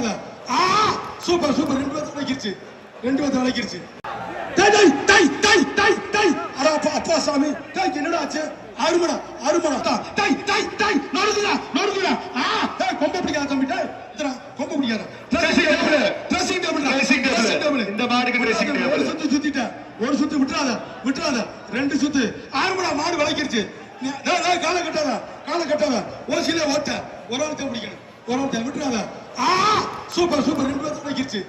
விட்டுறாத. Super super, 2 பேர் வளைக்கிருச்சு, 2 பேர் வளைக்கிருச்சு. டேய் டேய் டேய் டேய் டேய் டேய் அட அப்பா சாமி, டேய் என்னடா ஆச்சு? அருமடா டேய் டேய் டேய் நடுங்குடா டேய் கொம்ப பிடிக்காத தம்பி, டேய் இதரா கொம்ப பிடிக்காத. ட்ரெஸ்ஸிங் டேபிள் இந்த மாடுக்கு ட்ரெஸ்ஸிங் டேபிள். ஒரு சுத்து சுத்திட்ட, ஒரு சுத்து விட்டுறாத 2 சுத்து. அருமடா மாடு வளைக்கிருச்சு. டேய் காலை கட்டாத ஓசில ஓட்ட. ஒரு ஆள் தான் பிடிக்கணும், ஒரு ஆள் தான் விட்டுறாத. சூப்பர் சூப்பர், 2 பேர் வளைக்கிருச்சு,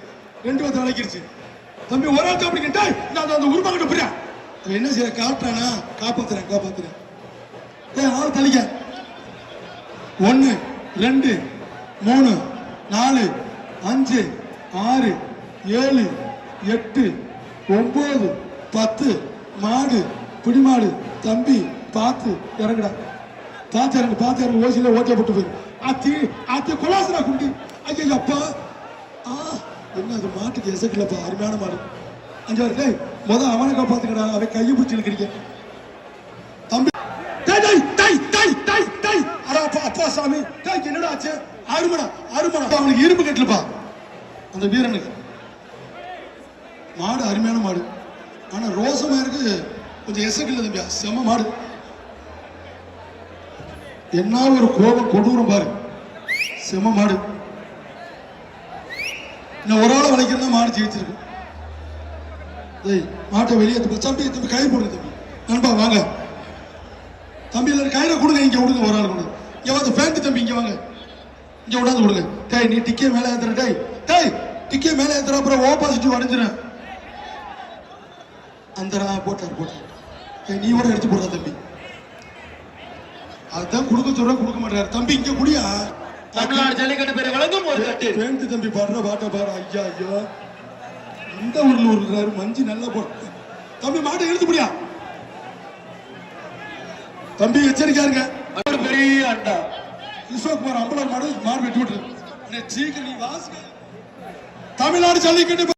2 பேர் வளைக்கிருச்சு தம்பி. ஒரு ஆள் தான் பிடிக்கணும். டேய் நான் அந்த உருமா கிட்ட புரியா என்ன செய்ய? காட்டுறானா? காப்பாத்துறேன். ஏய் ஆள் தள்ளிக்க. 1 2 3 4 5 6 7 8 9 10 மாடு பிடிமாடு தம்பி பார்த்து இறங்குடா, பார்த்து இறங்கு. ஓசில ஓட்டப்பட்டு போயிரு. அத்தி கொலாசரா குண்டி. ஐயோ அப்பா, என்ன அது மாட்டுக்கு எசக்கிலப்பா, அருமையான மாடு. 5 பேர் டேய் அவனை காப்பாத்துக்கடா, அவன் கையை பிடிச்சி இருக்கிறீங்க தம்பி. அட அப்பா சாமி, டேய் என்னடா ஆச்சு? அருமடா அவனுக்கு இரும்பு கட்டலப்பா அந்த வீரனுக்கு. மாடு அருமையான மாடு, ஆனா ரோசமா இருக்கு, கொஞ்சம் எசக்கில்ல தம்பியா. செம மாடு, என்ன ஒரு கோபம் கொடூரம் பாரு. செம மாடு. இன்னும் ஒரு ஆளை வளைக்கிறதா மாடு ஜெயிச்சிருக்கு. மாட்டை வெளியே தம்பி கயிறு போடுங்க தம்பி. நண்பா வாங்க தம்பி, எல்லாரும் கயிறை கொடுங்க. இங்க விடுங்க, ஒரு ஆள் கொடுங்க. இங்க வந்து பேண்ட் தம்பி, இங்க வாங்க, இங்க விடாது கொடுங்க. டேய் நீ டிக்கே மேல ஏத்துற. டேய் டிக்கே மேல ஏத்துற, அப்புறம் ஆப்போசிட்டிவ் அடைஞ்சிரு. அந்த போட்டார். நீ கூட எடுத்து போடுற தம்பி. அதான் கொடுக்க மாட்டாரு தம்பி. இங்க குடியா தமிழ்நாடு ஜல்லிக்கட்டு பேரை வழங்கும் ஒரு கட்டு. பேண்ட் தம்பி பாடுற பாட்டை பாரு. ஐயா இந்த ஊர்ல ஒரு மஞ்சி நல்லா போட்டு தம்பி. மாட்டை எடுத்து முடியா தம்பி, எச்சரிக்கையா இருங்க. பெரிய அண்டா விஸ்வகுமார் அம்பலம் மாடு வெட்டி விட்டு சீக்கிரம் நீ வாசிக்க. தமிழ்நாடு ஜல்லிக்கட்டு